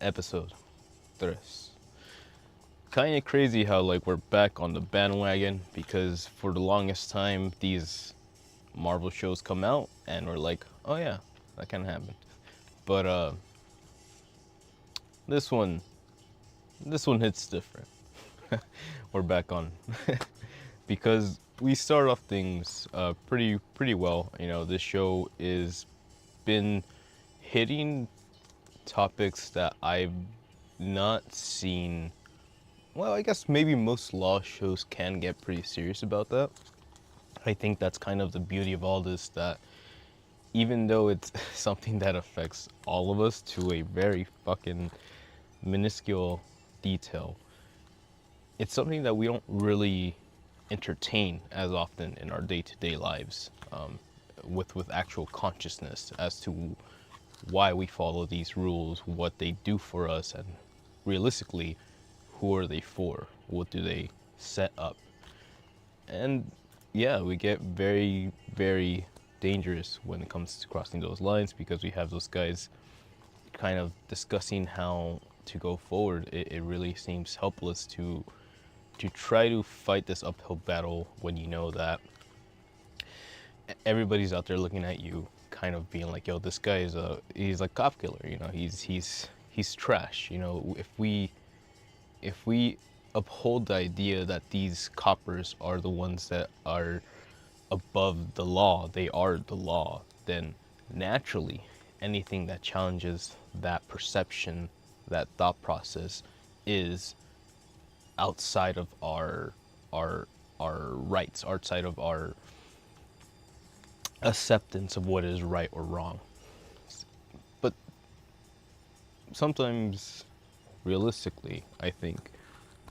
Episode 3. Kinda crazy how like we're back on the bandwagon because for the longest time these Marvel shows come out and we're like, oh yeah, that kinda happened. But this one this one hits different. We're back on because we start off things pretty well. You know, this show is been hitting topics that I've not seen. Well, I guess maybe most law shows can get pretty serious about that. I think that's kind of the beauty of all this, that even though it's something that affects all of us to a very fucking minuscule detail, it's something that we don't really entertain as often in our day-to-day lives, with actual consciousness as to why we follow these rules, what they do for us, and realistically, who are they for? What do they set up? And yeah, we get very, very dangerous when it comes to crossing those lines because we have those guys kind of discussing how to go forward. It really seems helpless to try to fight this uphill battle when you know that everybody's out there looking at you, kind of being like, "Yo, this guy he's a cop killer. You know, he's trash. You know, if we uphold the idea that these coppers are the ones that are above the law, they are the law, then naturally anything that challenges that perception, that thought process, is outside of our our rights, outside of our acceptance of what is right or wrong. But sometimes, realistically, I think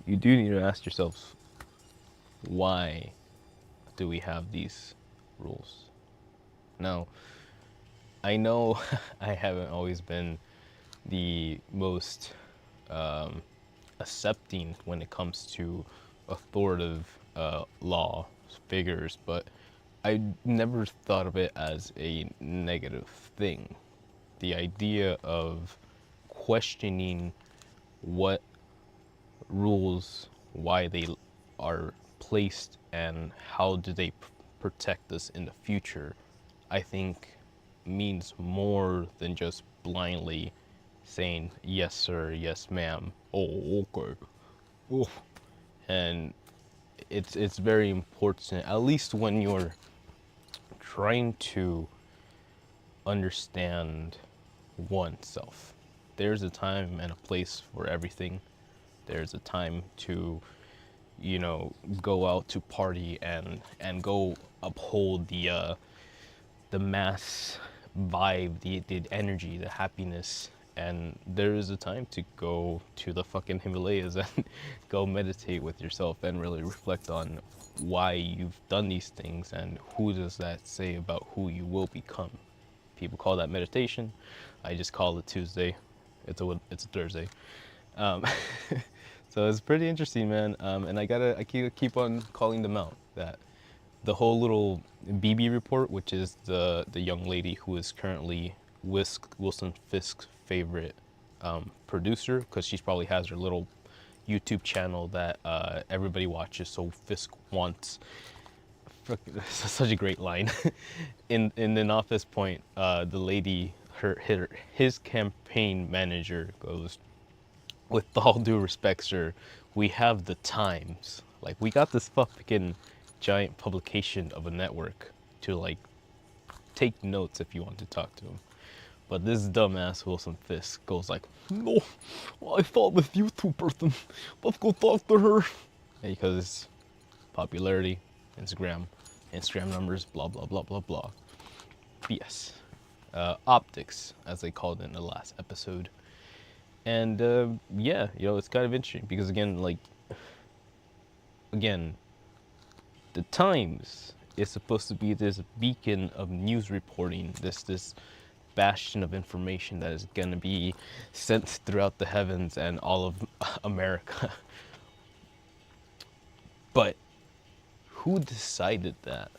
you do need to ask yourselves, why do we have these rules? Now, I know I haven't always been the most accepting when it comes to authoritative law figures, but I never thought of it as a negative thing. The idea of questioning what rules, why they are placed, and how do they protect us in the future, I think means more than just blindly saying yes sir, yes ma'am, oh okay, oh. And it's very important, at least when you're trying to understand oneself. There's a time and a place for everything. There's a time to, you know, go out to party and go uphold the mass vibe, the energy, the happiness. And there is a time to go to the fucking Himalayas and go meditate with yourself and really reflect on why you've done these things and who does that say about who you will become. People call that meditation. I just call it Tuesday. It's a Thursday. Um, so it's pretty interesting, man. And I keep on calling them out. That the whole little BB report, which is the young lady who is currently Wilson Fisk's favorite producer, because she probably has her little YouTube channel that everybody watches. So Fisk wants. Such a great line. in an office point, the lady, his campaign manager goes, "With all due respect, sir, we have the Times. Like, we got this fucking giant publication of a network to like take notes if you want to talk to him." But this dumbass Wilson Fisk goes like, "No, I thought with YouTube person. Let's go talk to her." Because popularity, Instagram numbers, blah blah blah blah blah. BS. Optics, as they called it in the last episode. And yeah, you know, it's kind of interesting because again, the Times is supposed to be this beacon of news reporting, this bastion of information that is going to be sent throughout the heavens and all of America. But who decided that?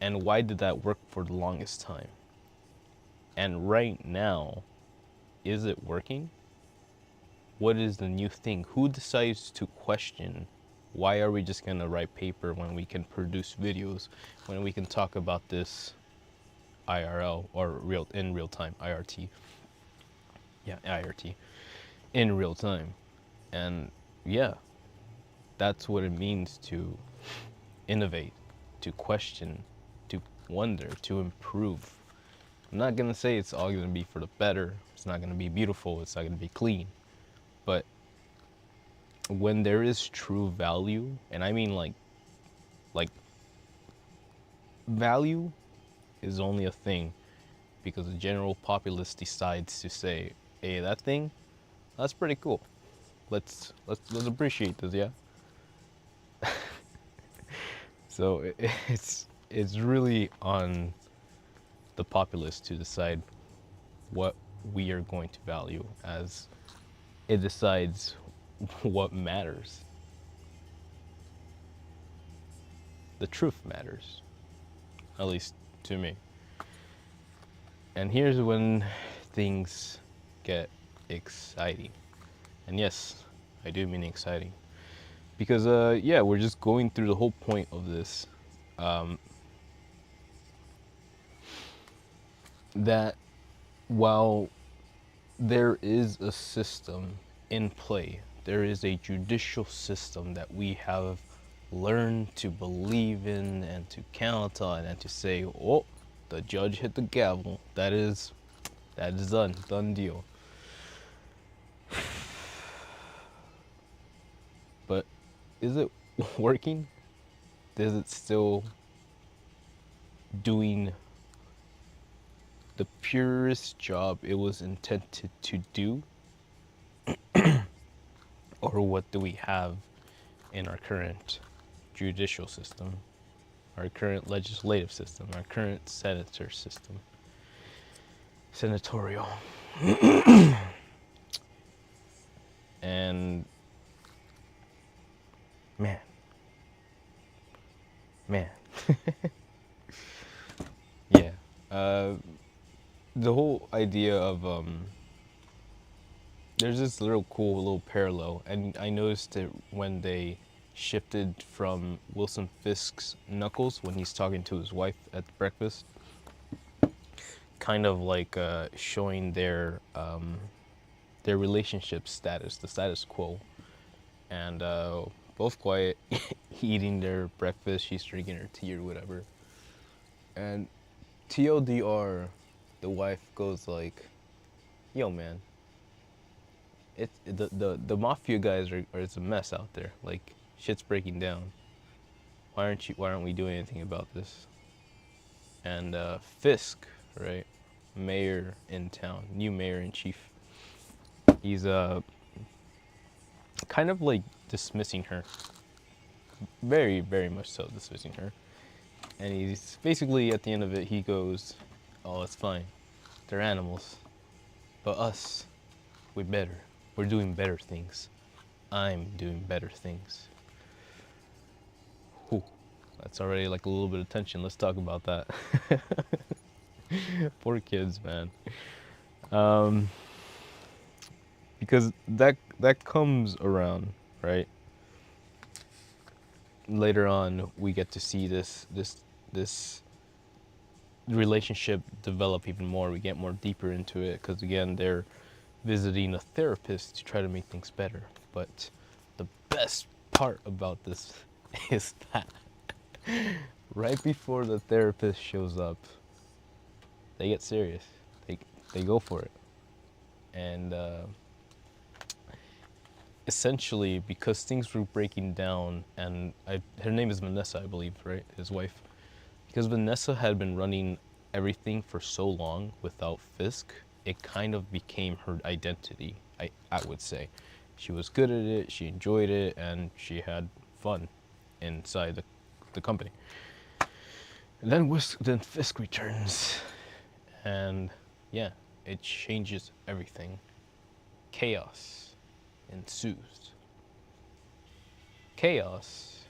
And why did that work for the longest time? And right now, is it working? What is the new thing? Who decides to question? Why are we just gonna write paper when we can produce videos, when we can talk about this IRL or in real time, IRT? Yeah, IRT, in real time. And yeah, that's what it means to innovate, to question, to wonder, to improve. I'm not gonna say it's all gonna be for the better. It's not gonna be beautiful. It's not gonna be clean. But when there is true value, and I mean like value is only a thing because the general populace decides to say, "Hey, that thing, that's pretty cool. Let's appreciate this, yeah." So it's really on the populace to decide what we are going to value, as it decides what matters. The truth matters, at least to me. And here's when things get exciting. And yes, I do mean exciting. Because, yeah, we're just going through the whole point of this. That while there is a system in play, there is a judicial system that we have learned to believe in and to count on and to say, oh, the judge hit the gavel. That is done deal. But is it working? Is it still doing the purest job it was intended to do? Or what do we have in our current judicial system, our current legislative system, our current senator system, senatorial? And man, yeah. The whole idea of there's this little parallel, and I noticed it when they shifted from Wilson Fisk's Knuckles when he's talking to his wife at breakfast, kind of like showing their relationship status, the status quo, and both quiet, eating their breakfast. She's drinking her tea or whatever, and TLDR, the wife goes like, "Yo, man, it's the mafia guys are it's a mess out there. Like, shit's breaking down. Why aren't we doing anything about this?" And Fisk, right, mayor in town, new mayor in chief, he's kind of like dismissing her, very very much so dismissing her, and he's basically at the end of it he goes, "Oh, it's fine, they're animals, but us, we're doing better things. I'm doing better things." Whew, that's already like a little bit of tension. Let's talk about that. Poor kids, man. Because that comes around, right? Later on, we get to see this relationship develop even more. We get more deeper into it because again, they're visiting a therapist to try to make things better. But the best part about this is that right before the therapist shows up, they get serious. They go for it, and essentially because things were breaking down, and her name is Vanessa, I believe, right? His wife. Because Vanessa had been running everything for so long without Fisk, it kind of became her identity, I would say. She was good at it, she enjoyed it, and she had fun inside the company. And then Fisk returns, and yeah, it changes everything. Chaos ensues. Chaos,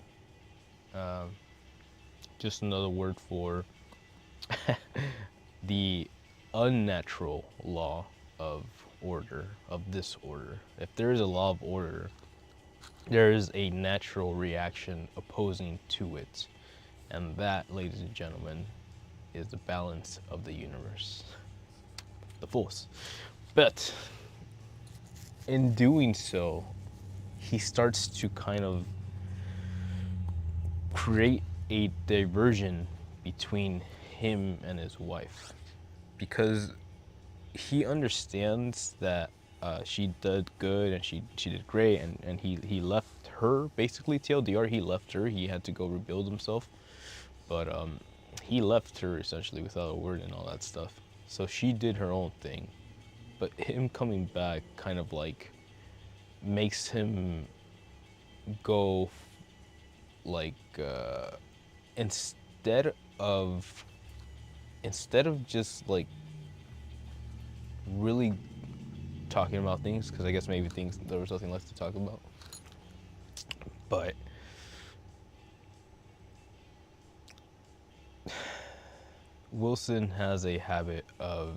just another word for the unnatural law of order, of disorder. If there is a law of order, there is a natural reaction opposing to it. And that, ladies and gentlemen, is the balance of the universe. The force. But in doing so, he starts to kind of create a diversion between him and his wife, because he understands that she did good and she did great, and he left her, basically TLDR, he left her. He had to go rebuild himself, but he left her essentially without a word and all that stuff. So she did her own thing, but him coming back kind of like makes him go like instead of just like really talking about things, because I guess maybe things, there was nothing left to talk about, but Wilson has a habit of,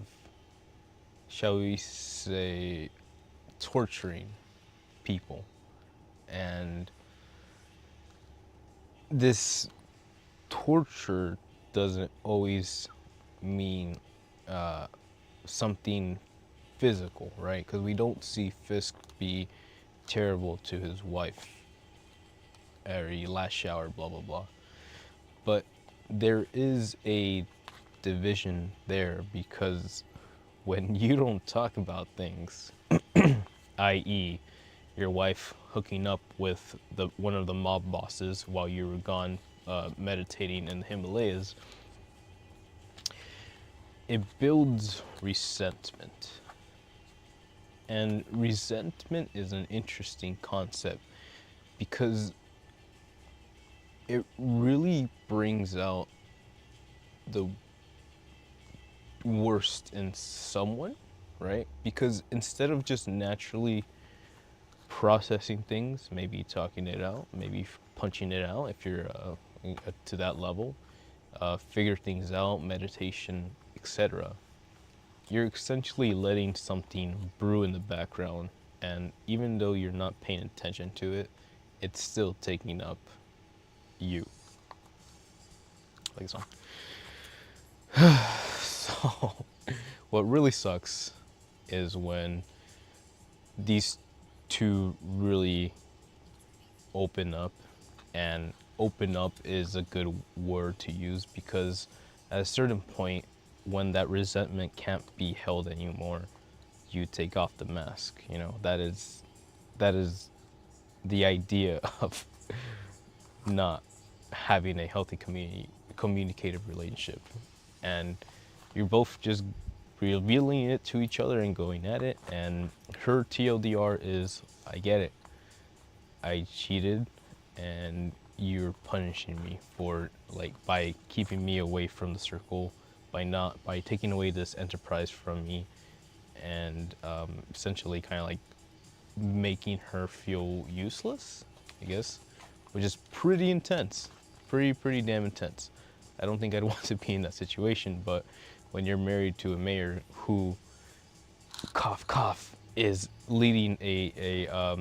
shall we say, torturing people. And this torture doesn't always mean something physical, right? Because we don't see Fisk be terrible to his wife, or he last shower, blah blah blah. But there is a division there, because when you don't talk about things, i.e., your wife hooking up with one of the mob bosses while you were gone meditating in the Himalayas, it builds resentment. And resentment is an interesting concept, because it really brings out the worst in someone, right? Because instead of just naturally processing things, maybe talking it out, maybe punching it out if you're to that level, figure things out, meditation, etc., you're essentially letting something brew in the background, and even though you're not paying attention to it, it's still taking up you. Like so. So, what really sucks is when these two really open up, and open up is a good word to use, because at a certain point, when that resentment can't be held anymore, you take off the mask. You know, that is the idea of not having a healthy communicative relationship. And you're both just revealing it to each other and going at it. And her TLDR is, I get it, I cheated, and you're punishing me for, like, by keeping me away from the circle, by taking away this enterprise from me, and essentially kind of like making her feel useless, I guess, which is pretty intense, pretty damn intense. I don't think I'd want to be in that situation, but when you're married to a mayor who, cough cough, is leading a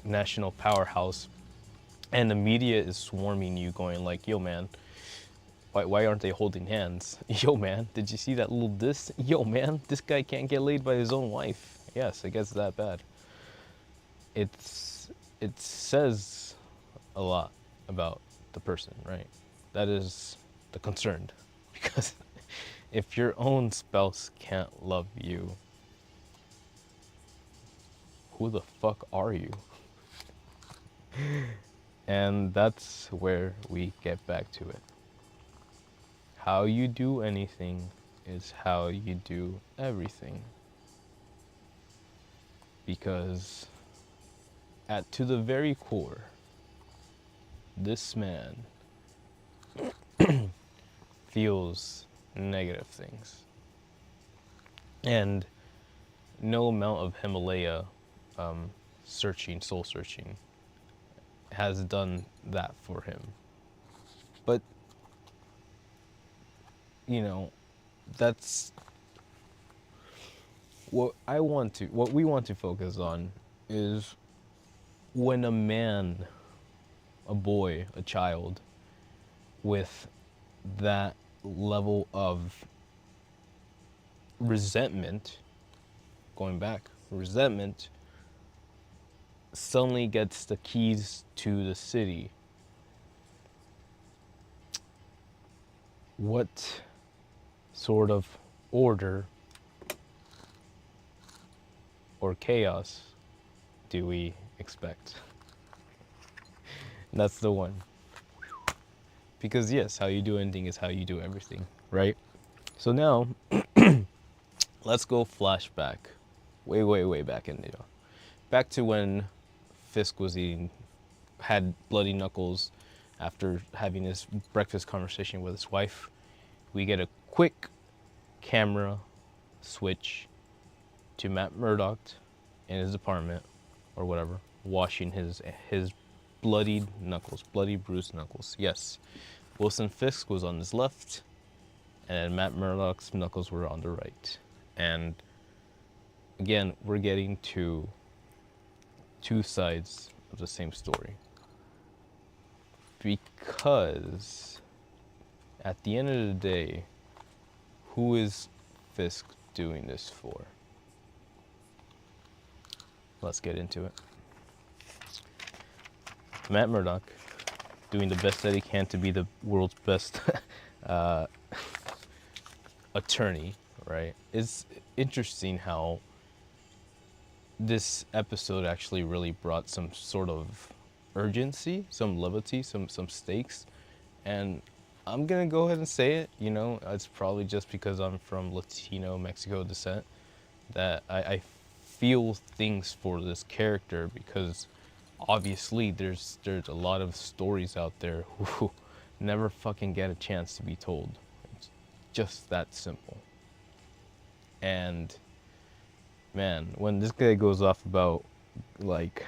national powerhouse, and the media is swarming you, going like, yo man, why aren't they holding hands? Yo man, did you see that little diss? Yo man, this guy can't get laid by his own wife. Yes, it gets that bad. It says a lot about the person, right? That is the concern. Because if your own spouse can't love you, who the fuck are you? And that's where we get back to it. How you do anything is how you do everything. Because to the very core, this man feels negative things. And no amount of Himalaya soul searching has done that for him. But, you know, that's what we want to focus on is when a man, a boy, a child with that level of resentment, going back, resentment, suddenly gets the keys to the city. What sort of order or chaos do we expect? That's the one. Because yes, how you do anything is how you do everything, right? So now, let's go flashback, way back in, back to when Fisk had bloody knuckles after having his breakfast conversation with his wife. We get a quick camera switch to Matt Murdock in his apartment or whatever, washing his bloodied knuckles, bloody bruised knuckles. Yes, Wilson Fisk was on his left, and Matt Murdock's knuckles were on the right. And again, we're getting to two sides of the same story. Because at the end of the day, who is Fisk doing this for? Let's get into it. Matt Murdock, doing the best that he can to be the world's best attorney, right? It's interesting how this episode actually really brought some sort of urgency, some levity, some stakes. And I'm gonna go ahead and say it, it's probably just because I'm from Latino Mexico descent that I feel things for this character, because obviously there's a lot of stories out there who never fucking get a chance to be told. It's just that simple. And man, when this guy goes off about like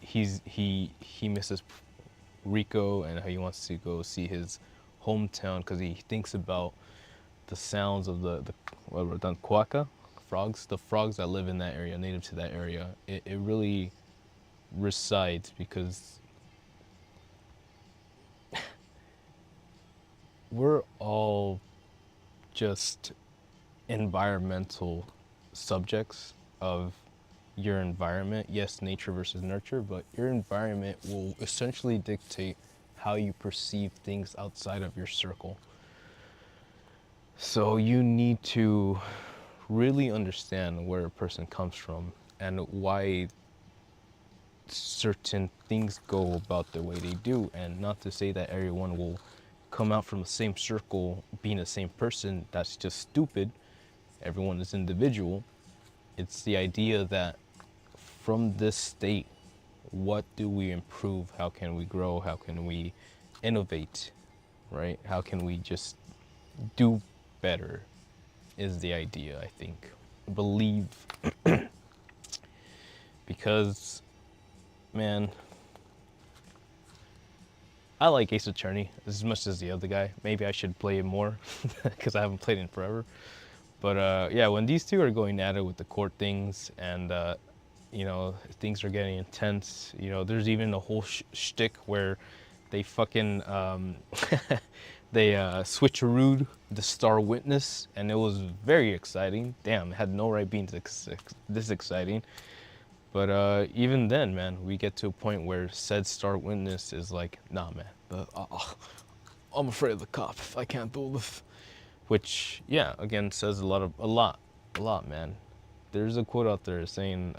he misses Rico and how he wants to go see his hometown because he thinks about the sounds of the quacka frogs, the frogs that live in that area, native to that area. It really resides because we're all just environmental subjects of your environment. Yes, nature versus nurture, but your environment will essentially dictate how you perceive things outside of your circle. So you need to really understand where a person comes from and why certain things go about the way they do, and not to say that everyone will come out from the same circle being the same person. That's just stupid. Everyone is individual. It's the idea that from this state, what do we improve? How can we grow? How can we innovate, right? How can we just do better is the idea, I think. Believe. Because, man, I like Ace Attorney as much as the other guy. Maybe I should play it more because I haven't played it in forever. But yeah, when these two are going at it with the court things and things are getting intense. There's even a whole shtick where they fucking they switcherooed the star witness, and it was very exciting. Damn, it had no right being this exciting. But even then, man, we get to a point where said star witness is like, nah, man, I'm afraid of the cop. I can't do this. Which, yeah, again, says a lot, man. There's a quote out there saying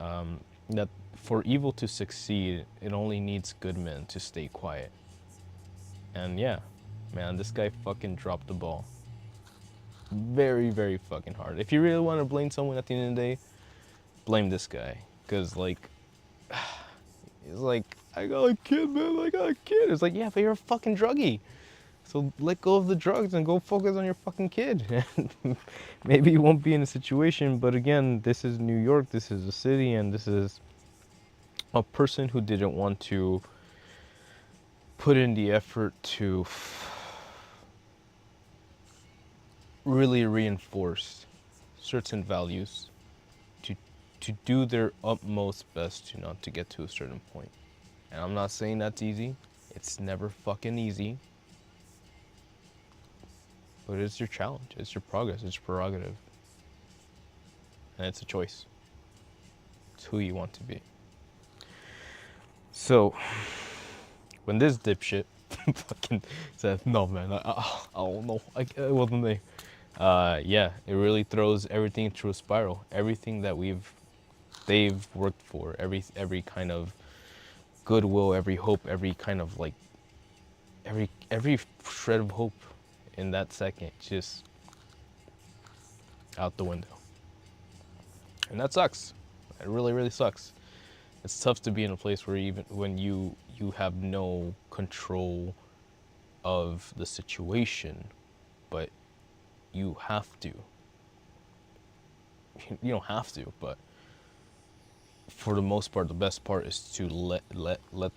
that for evil to succeed, it only needs good men to stay quiet. And yeah, man, this guy fucking dropped the ball. Very, very fucking hard. If you really want to blame someone at the end of the day, blame this guy. Because, like, he's like, I got a kid, man, I got a kid. It's like, yeah, but you're a fucking druggie. So let go of the drugs and go focus on your fucking kid. Maybe you won't be in a situation, but again, this is New York, this is a city, and this is a person who didn't want to put in the effort to really reinforce certain values to do their utmost best to not to get to a certain point. And I'm not saying that's easy. It's never fucking easy. But it's your challenge. It's your progress. It's your prerogative. And it's a choice. It's who you want to be. So, when this dipshit fucking said, no man, I don't know, it wasn't me. Yeah, it really throws everything into a spiral. Everything that they've worked for, every kind of goodwill, every hope, every kind of like, every shred of hope in that second, just out the window. And that sucks. It really, really sucks. It's tough to be in a place where even when you have no control of the situation, but you have to. You don't have to, but for the most part, the best part is to let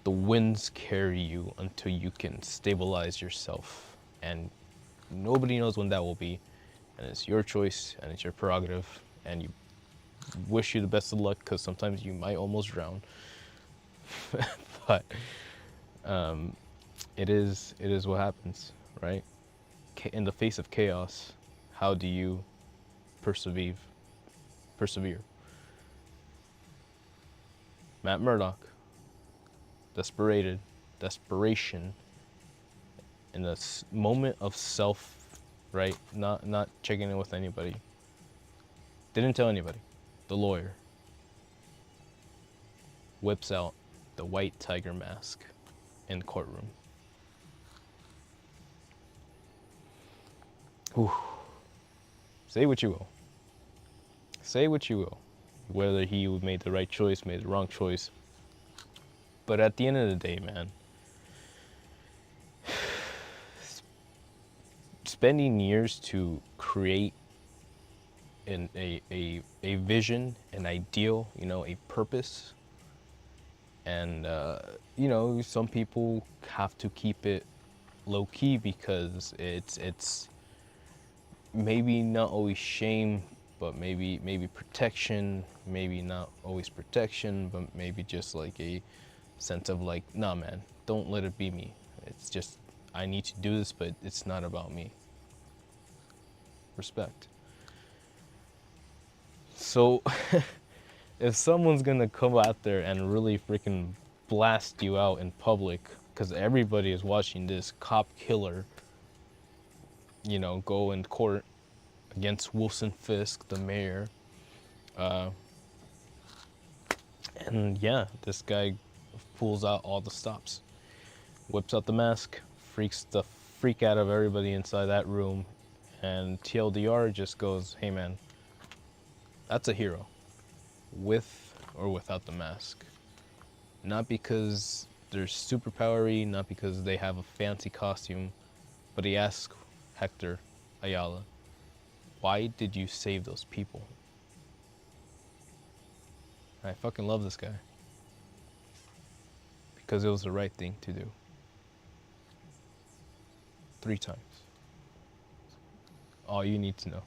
the winds carry you until you can stabilize yourself. And nobody knows when that will be. And it's your choice and it's your prerogative. And you wish you the best of luck, because sometimes you might almost drown. But it is what happens, right? In the face of chaos, how do you persevere? Matt Murdock, desperation, in a moment of self, right? Not checking in with anybody. Didn't tell anybody. The lawyer whips out the white tiger mask in the courtroom. Whew. Say what you will. Say what you will. Whether he made the right choice, made the wrong choice. But at the end of the day, man, spending years to create a vision, an ideal, a purpose, and some people have to keep it low key because it's maybe not always shame, but maybe protection, maybe not always protection, but maybe just like a sense of like, nah man, don't let it be me. It's just, I need to do this, but it's not about me. Respect. So if someone's gonna come out there and really freaking blast you out in public, because everybody is watching this cop killer, go in court against Wilson Fisk, the mayor, and yeah, this guy pulls out all the stops, whips out the mask, freaks the freak out of everybody inside that room, and TLDR just goes, hey man, that's a hero, with or without the mask. Not because they're superpowery, not because they have a fancy costume, but he asks Hector Ayala, why did you save those people? I fucking love this guy. Because it was the right thing to do. 3 times. All you need to know.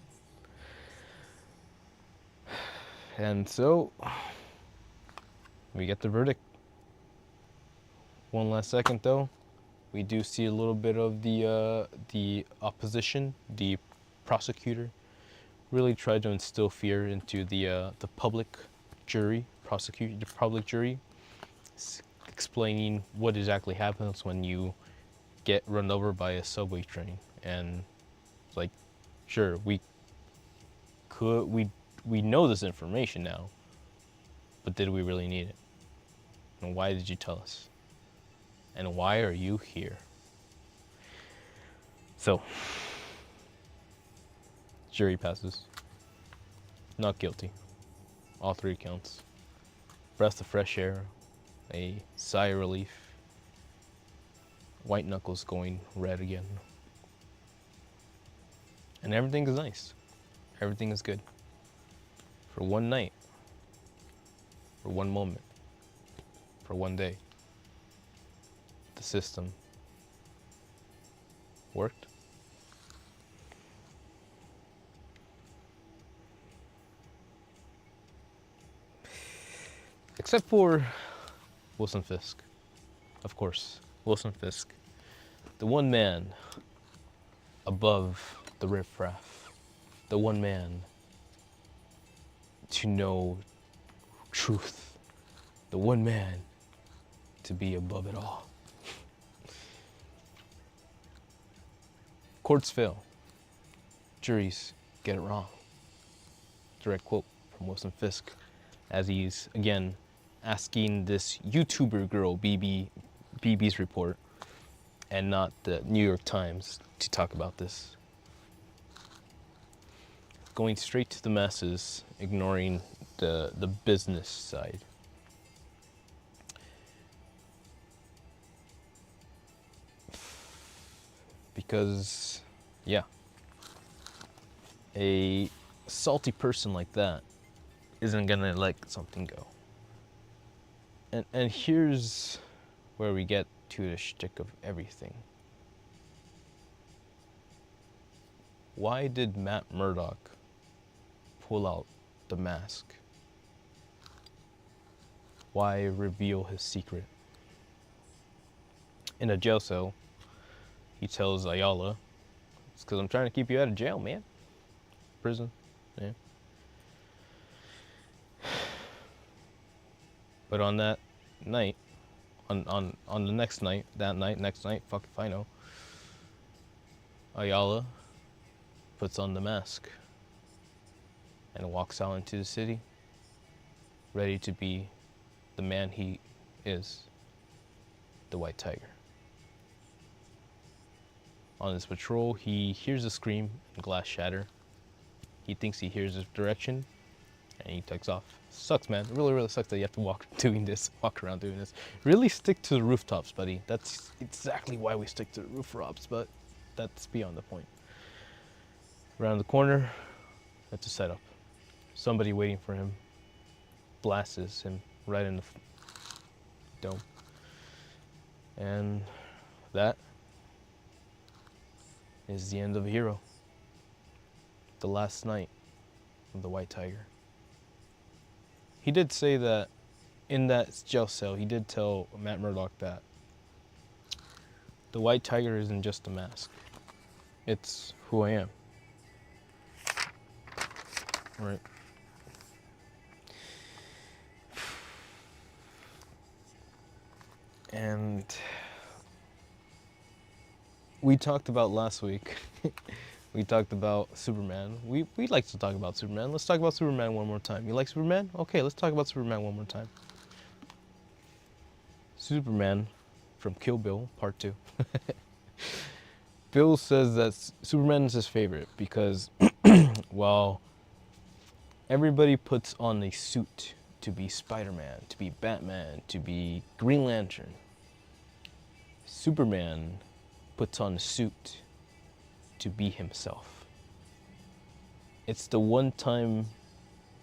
And so, we get the verdict. One last second though. We do see a little bit of the opposition, the prosecutor, really tried to instill fear into the public jury, the public jury, explaining what exactly happens when you get run over by a subway train. And like, sure, we know this information now, but did we really need it? And why did you tell us? And why are you here? So, jury passes. Not guilty. All 3 counts. Breath of fresh air. A sigh of relief. White knuckles going red again. And everything is nice. Everything is good. For one night. For one moment. For one day. The system worked. Except for Wilson Fisk. Of course, Wilson Fisk. The one man above the riffraff. The one man to know truth. The one man to be above it all. Courts fail. Juries get it wrong. Direct quote from Wilson Fisk as he's, again, asking this YouTuber girl, BB's report, and not the New York Times, to talk about this. Going straight to the masses, ignoring the business side. Because, yeah, a salty person like that isn't gonna let something go. And here's where we get to the shtick of everything. Why did Matt Murdock pull out the mask? Why reveal his secret? In a jail cell, he tells Ayala, it's because I'm trying to keep you out of jail, man. Prison, yeah. But on that night, on the next night, next night, fuck if I know, Ayala puts on the mask and walks out into the city, ready to be the man he is, the White Tiger. On his patrol, he hears a scream and glass shatter. He thinks he hears his direction, and he takes off. Sucks, man. It really, really sucks that you have to walk around doing this. Really stick to the rooftops, buddy. That's exactly why we stick to the rooftops, but that's beyond the point. Around the corner, that's a setup. Somebody waiting for him blasts him right in the dome. And that is the end of a hero. The last night of the White Tiger. He did say that in that jail cell, he did tell Matt Murdock that the White Tiger isn't just a mask. It's who I am. Right. And we talked about last week, we talked about Superman. We like to talk about Superman. Let's talk about Superman one more time. You like Superman? Okay, let's talk about Superman one more time. Superman from Kill Bill, Part 2. Bill says that Superman is his favorite because while everybody puts on a suit to be Spider-Man, to be Batman, to be Green Lantern, Superman puts on a suit to be himself. It's the one time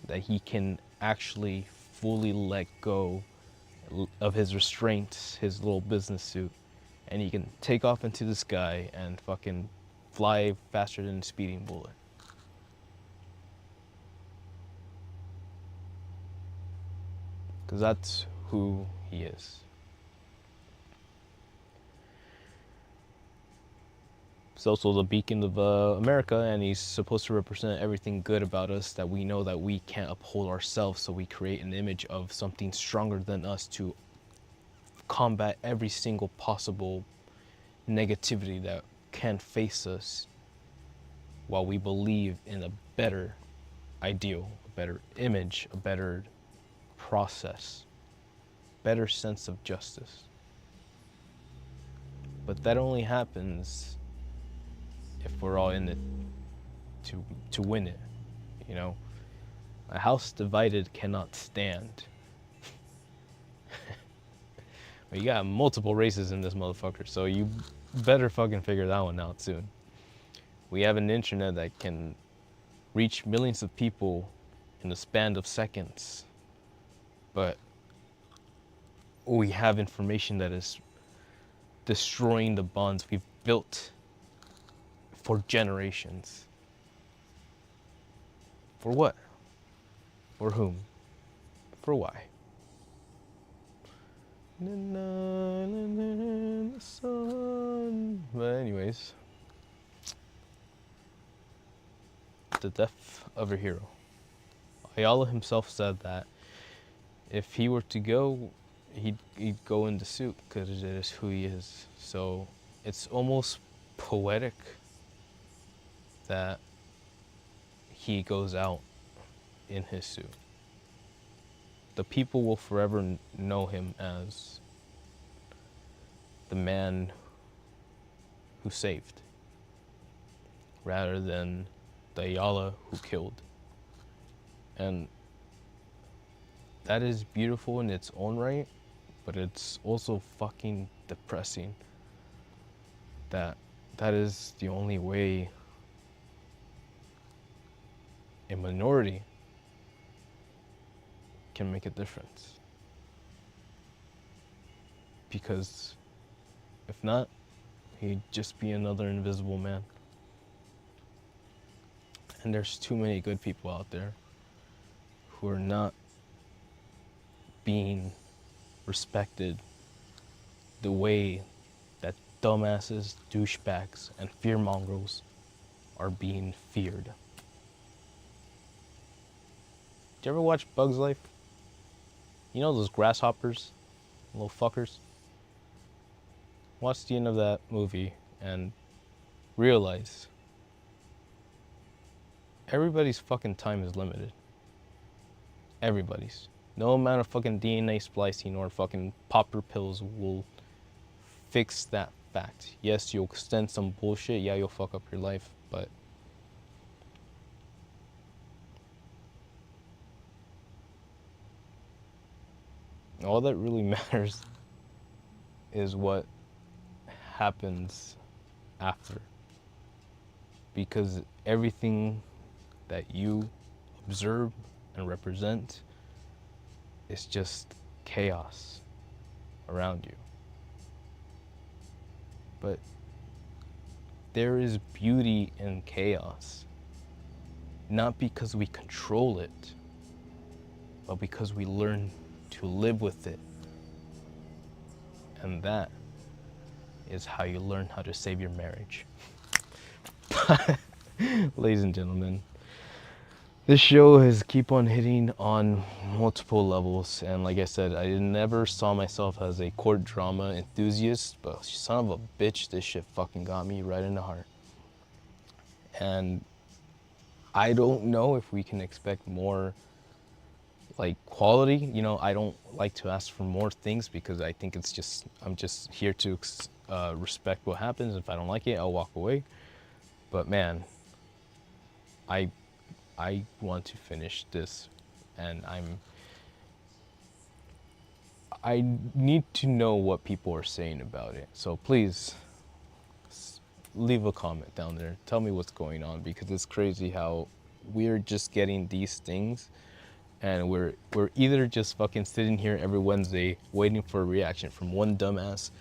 that he can actually fully let go of his restraints, his little business suit, and he can take off into the sky and fucking fly faster than a speeding bullet. Because that's who he is. He's also the beacon of America, and he's supposed to represent everything good about us that we know that we can't uphold ourselves, so we create an image of something stronger than us to combat every single possible negativity that can face us while we believe in a better ideal, a better image, a better process, better sense of justice. But that only happens if we're all in it to win it, you know? A house divided cannot stand. You got multiple races in this motherfucker, so you better fucking figure that one out soon. We have an internet that can reach millions of people in the span of seconds, but we have information that is destroying the bonds we've built for generations. For what? For whom? For why? in the sun. But anyways, the death of a hero. Ayala himself said that if he were to go, he'd go in the suit because it is who he is. So it's almost poetic that he goes out in his suit. The people will forever know him as the man who saved, rather than the Ayala who killed. And that is beautiful in its own right, but it's also fucking depressing that that is the only way a minority can make a difference. Because if not, he'd just be another invisible man. And there's too many good people out there who are not being respected the way that dumbasses, douchebags, and fearmongers are being feared. Did you ever watch Bug's Life? You know those grasshoppers, little fuckers? Watch the end of that movie and realize everybody's fucking time is limited. Everybody's. No amount of fucking DNA splicing or fucking popper pills will fix that fact. Yes, you'll extend some bullshit. Yeah, you'll fuck up your life, but all that really matters is what happens after. Because everything that you observe and represent is just chaos around you. But there is beauty in chaos, not because we control it, but because we learn to live with it. And that is how you learn how to save your marriage. Ladies and gentlemen, this show has keep on hitting on multiple levels, and like I said, I never saw myself as a court drama enthusiast, but son of a bitch, this shit fucking got me right in the heart. And I don't know if we can expect more like quality. You know, I don't like to ask for more things because I think it's just, I'm just here to respect what happens. If I don't like it, I'll walk away. But man, I want to finish this, and I need to know what people are saying about it. So please leave a comment down there. Tell me what's going on, because it's crazy how we're just getting these things and we're either just fucking sitting here every Wednesday waiting for a reaction from one dumbass,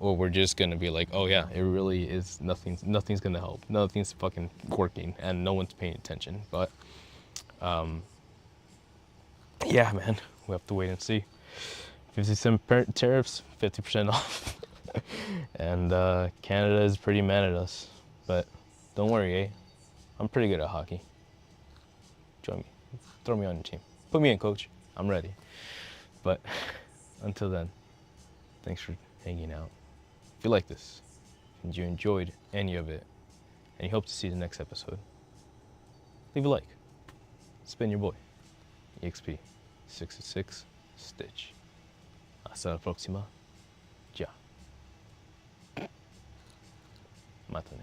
or we're just gonna be like, oh yeah, it really is, nothing's gonna help, nothing's fucking working, and no one's paying attention. But yeah, man, we have to wait and see. 50% tariffs, 50% off. And Canada is pretty mad at us. But don't worry, eh? I'm pretty good at hockey. Join me. Throw me on your team. Put me in, coach. I'm ready. But until then, thanks for hanging out. If you like this, and you enjoyed any of it, and you hope to see the next episode, leave a like. Spin your boy. EXP 66 Stitch. Hasta la próxima. Ya. Mátane.